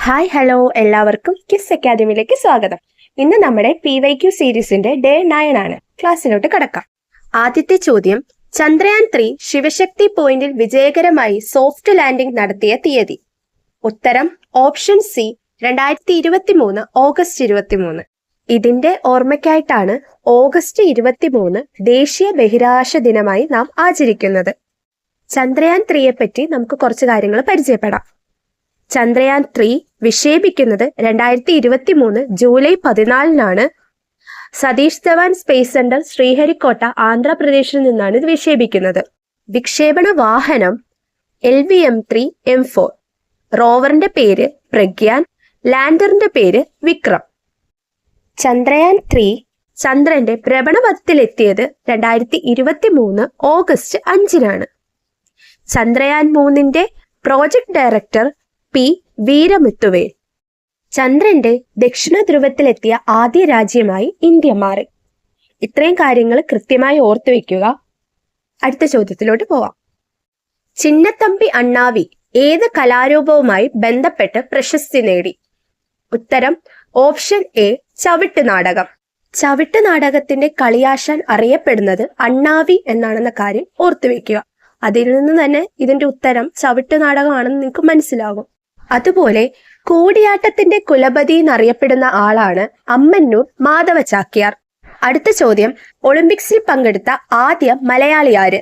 Hi hello എല്ലാവർക്കും kiss അക്കാദമിയിലേക്ക് സ്വാഗതം. ഇന്ന് നമ്മുടെ PYQ സീരീസിന്റെ ഡേ 9 ആണ്. ക്ലാസ്സിലോട്ട് കടക്കാം. ആദ്യത്തെ ചോദ്യം, ചന്ദ്രയാൻ 3 ശിവശക്തി പോയിന്റിൽ വിജയകരമായി സോഫ്റ്റ് ലാൻഡിംഗ് നടത്തിയ തീയതി. ഉത്തരം ഓപ്ഷൻ സി 2023 ഓഗസ്റ്റ് 23. ഇതിന്റെ ഓർമ്മയ്ക്കായിട്ടാണ് ഓഗസ്റ്റ് 23 ദേശീയ ബഹിരാകാശ ദിനമായി നാം ആചരിക്കുന്നത്. ചന്ദ്രയാൻ 3യെ പറ്റി നമുക്ക് കുറച്ച് കാര്യങ്ങൾ പരിചയപ്പെടാം. ചന്ദ്രയാൻ 3 വിക്ഷേപിക്കുന്നത് 2023 July 14 Satish Dhawan space centre Sriharikota ആന്ധ്രാപ്രദേശിൽ നിന്നാണ് ഇത് വിക്ഷേപിക്കുന്നത്. വിക്ഷേപണ വാഹനം LVM-3 M4. റോവറിന്റെ പേര് പ്രഗ്യാൻ, ലാൻഡറിന്റെ പേര് വിക്രം. ചന്ദ്രയാൻ 3 ചന്ദ്രന്റെ ഭ്രമണപഥത്തിലെത്തിയത് 2023 ഓഗസ്റ്റ് 5 ചന്ദ്രയാൻ 3ന്റെ പ്രോജക്ട് ഡയറക്ടർ P. വീരമുത്തുവേൽ. ചന്ദ്രന്റെ ദക്ഷിണ ധ്രുവത്തിലെത്തിയ ആദ്യ രാജ്യമായി ഇന്ത്യ മാറി. ഇത്രയും കാര്യങ്ങൾ കൃത്യമായി ഓർത്തു വയ്ക്കുക. അടുത്ത ചോദ്യത്തിലോട്ട് പോവാം. ചിന്നത്തമ്പി അണ്ണാവി ഏത് കലാരൂപവുമായി ബന്ധപ്പെട്ട് പ്രശസ്തി നേടി? ഉത്തരം ഓപ്ഷൻ എ ചവിട്ട് നാടകം. ചവിട്ട് നാടകത്തിന്റെ കളിയാശാൻ അറിയപ്പെടുന്നത് അണ്ണാവി എന്നാണെന്ന കാര്യം ഓർത്തു വെക്കുക. അതിൽ നിന്ന് തന്നെ ഇതിന്റെ ഉത്തരം ചവിട്ട് നാടകമാണെന്ന് നിങ്ങൾക്ക് മനസ്സിലാകും. അതുപോലെ കൂടിയാട്ടത്തിന്റെ കുലപതി എന്നറിയപ്പെടുന്ന ആളാണ് അമ്മന്നൂർ മാധവ ചാക്യാർ. അടുത്ത ചോദ്യം, ഒളിമ്പിക്സിൽ പങ്കെടുത്ത ആദ്യ മലയാളി ആര്?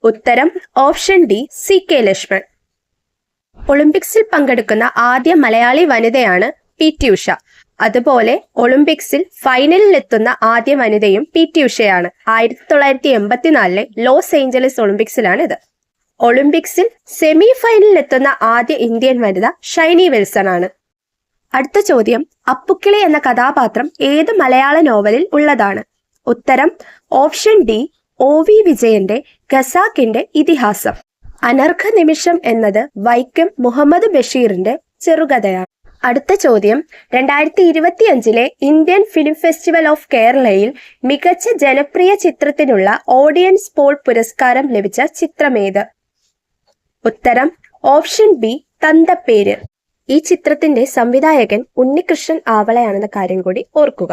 ഉത്തരം ഓപ്ഷൻ ഡി CK ലക്ഷ്മൺ. ഒളിമ്പിക്സിൽ പങ്കെടുക്കുന്ന ആദ്യ മലയാളി വനിതയാണ് PT ഉഷ. അതുപോലെ ഒളിമ്പിക്സിൽ ഫൈനലിൽ എത്തുന്ന ആദ്യ വനിതയും PT ഉഷയാണ്. 1984 ലോസ് ഏഞ്ചലസ് ഒളിമ്പിക്സിലാണ് ഇത്. ഒളിമ്പിക്സിൽ സെമി ഫൈനലിൽ എത്തുന്ന ആദ്യ ഇന്ത്യൻ വനിത ഷൈനി വിൽസൺ ആണ്. അടുത്ത ചോദ്യം, അപ്പുക്കിളി എന്ന കഥാപാത്രം ഏത് മലയാള നോവലിൽ ഉള്ളതാണ്? ഉത്തരം ഓപ്ഷൻ ഡി OV വിജയന്റെ ഖസാക്കിന്റെ ഇതിഹാസം. അനർഘ നിമിഷം എന്നത് വൈക്കം മുഹമ്മദ് ബഷീറിന്റെ ചെറുകഥയാണ്. അടുത്ത ചോദ്യം, 2025 ഇന്ത്യൻ ഫിലിം ഫെസ്റ്റിവൽ ഓഫ് കേരളയിൽ മികച്ച ജനപ്രിയ ചിത്രത്തിനുള്ള ഓഡിയൻസ് പോൾ പുരസ്കാരം ലഭിച്ച ചിത്രമേത്? ഉത്തരം ഓപ്ഷൻ ബി തന്തപ്പേര്. ഈ ചിത്രത്തിന്റെ സംവിധായകൻ ഉണ്ണികൃഷ്ണൻ ആവളയാണെന്ന കാര്യം കൂടി ഓർക്കുക.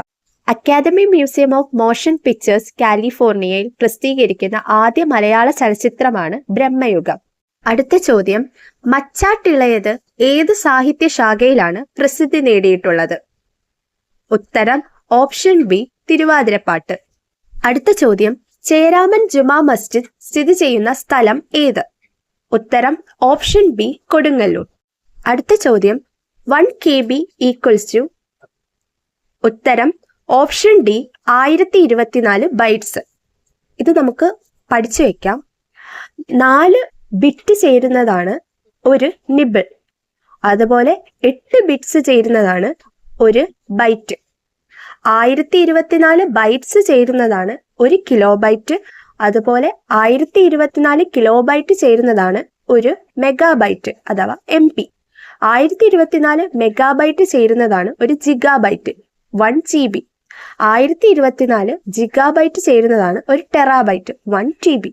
Academy museum of motion pictures കാലിഫോർണിയയിൽ പ്രസിദ്ധീകരിക്കുന്ന ആദ്യ മലയാള ചലച്ചിത്രമാണ് ബ്രഹ്മയുഗം. അടുത്ത ചോദ്യം, മച്ചാട്ടിളയത് ഏത് സാഹിത്യ ശാഖയിലാണ് പ്രസിദ്ധി നേടിയിട്ടുള്ളത്? ഉത്തരം ഓപ്ഷൻ ബി തിരുവാതിരപ്പാട്ട്. അടുത്ത ചോദ്യം, ചേരാമൻ ജുമാ മസ്ജിദ് സ്ഥിതി ചെയ്യുന്ന സ്ഥലം ഏത്? ഉത്തരം ഓപ്ഷൻ ബി കൊടുങ്ങല്ലൂർ. അടുത്ത ചോദ്യം, 1 KB = ഉത്തരം ഓപ്ഷൻ ഡി 1024 ബൈറ്റ്സ്. ഇത് നമുക്ക് പഠിച്ചു വെക്കാം. 4 ബിറ്റ് ചേരുന്നതാണ് ഒരു നിബിൾ. അതുപോലെ 8 ബിറ്റ്സ് ചേരുന്നതാണ് ഒരു ബൈറ്റ്. 1024 ബൈറ്റ്സ് ചേരുന്നതാണ് ഒരു കിലോബൈറ്റ്. അതുപോലെ 1024 കിലോബൈറ്റ് ചേരുന്നതാണ് ഒരു മെഗാബൈറ്റ് അഥവാ MB. 1024 മെഗാബൈറ്റ് ചേരുന്നതാണ് ഒരു ജിഗാബൈറ്റ് 1 GB. 1024 ജിഗാബൈറ്റ് ചേരുന്നതാണ് ഒരു ടെറാബൈറ്റ് 1 TB.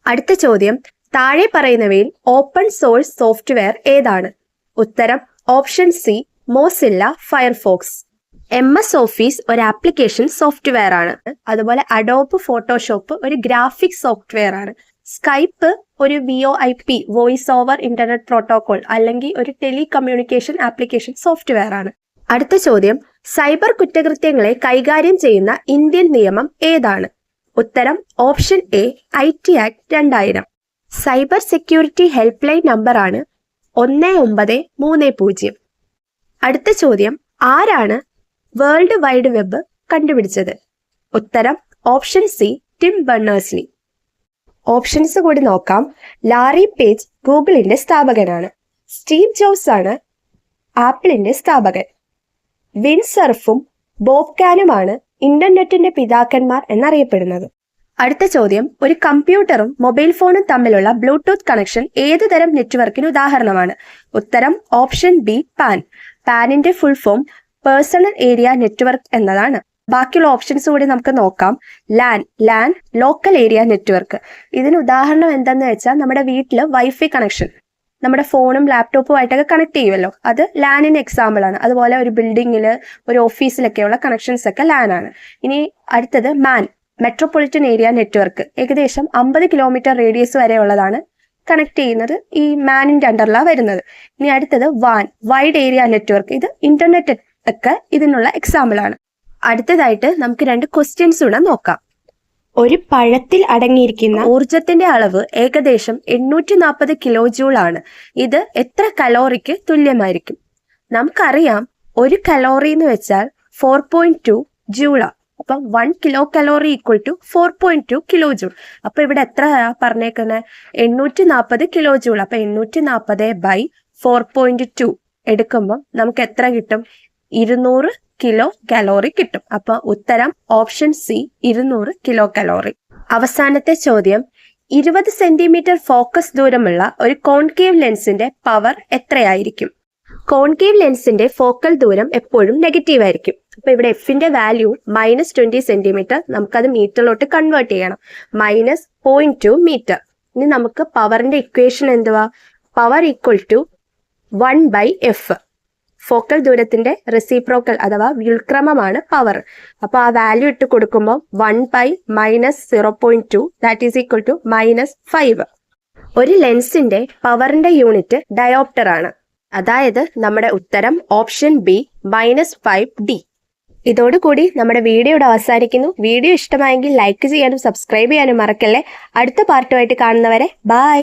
അടുത്ത ചോദ്യം, താഴെ പറയുന്നവയിൽ ഓപ്പൺ സോഴ്സ് സോഫ്റ്റ്വെയർ ഏതാണ്? ഉത്തരം option C Mozilla Firefox. MS office ഒരു ആപ്ലിക്കേഷൻ സോഫ്റ്റ്വെയർ ആണ്. അതുപോലെ അഡോബ് ഫോട്ടോഷോപ്പ് ഒരു ഗ്രാഫിക്സ് സോഫ്റ്റ്വെയർ ആണ്. സ്കൈപ്പ് ഒരു VoIP voice over internet protocol അല്ലെങ്കിൽ ഒരു ടെലികമ്മ്യൂണിക്കേഷൻ ആപ്ലിക്കേഷൻ സോഫ്റ്റ്വെയർ ആണ്. അടുത്ത ചോദ്യം, സൈബർ കുറ്റകൃത്യങ്ങളെ കൈകാര്യം ചെയ്യുന്ന ഇന്ത്യൻ നിയമം ഏതാണ്? ഉത്തരം option A IT act 2000. Cyber security help line നമ്പറാണ് 1930. അടുത്ത ചോദ്യം, ആരാണ് വേൾഡ് വൈഡ് വെബ് കണ്ടുപിടിച്ചത്? ഉത്തരം option C Tim Berners-Lee. Options കൂടി നോക്കാം. ലാറി പേജ് ഗൂഗിളിന്റെ സ്ഥാപകനാണ്. സ്റ്റീവ് ജോബ്സ് ആണ് ആപ്പിളിന്റെ സ്ഥാപകൻ. വിൻ സർഫും ബോബ് കാനുമാണ് ഇന്റർനെറ്റിന്റെ പിതാക്കന്മാർ എന്നറിയപ്പെടുന്നത്. അടുത്ത ചോദ്യം, ഒരു കമ്പ്യൂട്ടറും മൊബൈൽ ഫോണും തമ്മിലുള്ള ബ്ലൂടൂത്ത് കണക്ഷൻ ഏത് തരം നെറ്റ്വർക്കിന് ഉദാഹരണമാണ്? ഉത്തരം ഓപ്ഷൻ ബി പാൻ. പാനിന്റെ full form personal area network എന്നതാണ്. ബാക്കിയുള്ള ഓപ്ഷൻസ് കൂടി നമുക്ക് നോക്കാം. LAN local area network. ഇതിന് ഉദാഹരണം എന്താന്ന് വെച്ചാൽ നമ്മുടെ വീട്ടില് വൈഫൈ കണക്ഷൻ നമ്മുടെ ഫോണും ലാപ്ടോപ്പും ആയിട്ടൊക്കെ കണക്ട് ചെയ്യുമല്ലോ, അത് ലാനിന് എക്സാമ്പിൾ ആണ്. അതുപോലെ ഒരു ബിൽഡിങ്ങിൽ, ഒരു ഓഫീസിലൊക്കെയുള്ള കണക്ഷൻസ് ഒക്കെ ലാൻ ആണ്. ഇനി അടുത്തത് മാൻ, മെട്രോപൊളിറ്റൻ ഏരിയ നെറ്റ്വർക്ക്, ഏകദേശം 50 കിലോമീറ്റർ റേഡിയസ് വരെ ഉള്ളതാണ് കണക്ട് ചെയ്യുന്നത്, ഈ മാനിന്റെ അണ്ടറിലാണ് വരുന്നത്. ഇനി അടുത്തത് വാൻ, വൈഡ് ഏരിയ നെറ്റ്വർക്ക്, ഇത് ഇന്റർനെറ്റ് ഒക്കെ ഇതിനുള്ള എക്സാമ്പിൾ ആണ്. അടുത്തതായിട്ട് നമുക്ക് 2 ക്വസ്റ്റ്യൻസ് കൂടെ നോക്കാം. ഒരു പഴത്തിൽ അടങ്ങിയിരിക്കുന്ന ഊർജത്തിന്റെ അളവ് ഏകദേശം 840 കിലോ ജൂൾ ആണ്. ഇത് എത്ര കലോറിക്ക് തുല്യമായിരിക്കും? നമുക്കറിയാം, ഒരു കലോറി എന്ന് വെച്ചാൽ 4.2 ജൂളാ. അപ്പം 1 kilo calorie equal to 4.2 kilo joule. അപ്പൊ ഇവിടെ എത്ര പറഞ്ഞേക്കുന്നത്? 840 കിലോ ജൂൾ. അപ്പൊ 840/4.2 എടുക്കുമ്പോൾ നമുക്ക് എത്ര കിട്ടും? 200 കിലോ കലോറി കിട്ടും. അപ്പൊ ഉത്തരം ഓപ്ഷൻ സി, 200 കിലോ കലോറി. അവസാനത്തെ ചോദ്യം, 20 സെന്റിമീറ്റർ ഫോക്കസ് ദൂരമുള്ള ഒരു കോൺകേവ് ലെൻസിന്റെ പവർ എത്രയായിരിക്കും? കോൺകേവ് ലെൻസിന്റെ ഫോക്കൽ ദൂരം എപ്പോഴും നെഗറ്റീവ് ആയിരിക്കും. അപ്പൊ ഇവിടെ എഫിന്റെ വാല്യൂ -20 സെന്റിമീറ്റർ, നമുക്കത് മീറ്ററിലോട്ട് കൺവേർട്ട് ചെയ്യണം. -0.2 മീറ്റർ. ഇനി നമുക്ക് പവറിന്റെ ഇക്വേഷൻ എന്തുവാ? Power equal to 1/f. Focal ദൂരത്തിന്റെ റെസിപ്രോക്കൽ അഥവാ വ്യുൽക്രമമാണ് പവർ. അപ്പൊ ആ വാല്യൂ ഇട്ട് കൊടുക്കുമ്പോൾ 1/-0.2 ദാറ്റ് ഈസ് ഈക്വൽ ടു -5. ഒരു ലെൻസിന്റെ പവറിന്റെ യൂണിറ്റ് ഡയോപ്റ്റർ ആണ്. അതായത് നമ്മുടെ ഉത്തരം ഓപ്ഷൻ ബി, -5D. ഇതോടുകൂടി നമ്മുടെ വീഡിയോ ഇവിടെ അവസാനിക്കുന്നു. വീഡിയോ ഇഷ്ടമായെങ്കിൽ ലൈക്ക് ചെയ്യാനും സബ്സ്ക്രൈബ് ചെയ്യാനും മറക്കല്ലേ. അടുത്ത പാർട്ടുമായിട്ട് കാണുന്നവരെ ബൈ.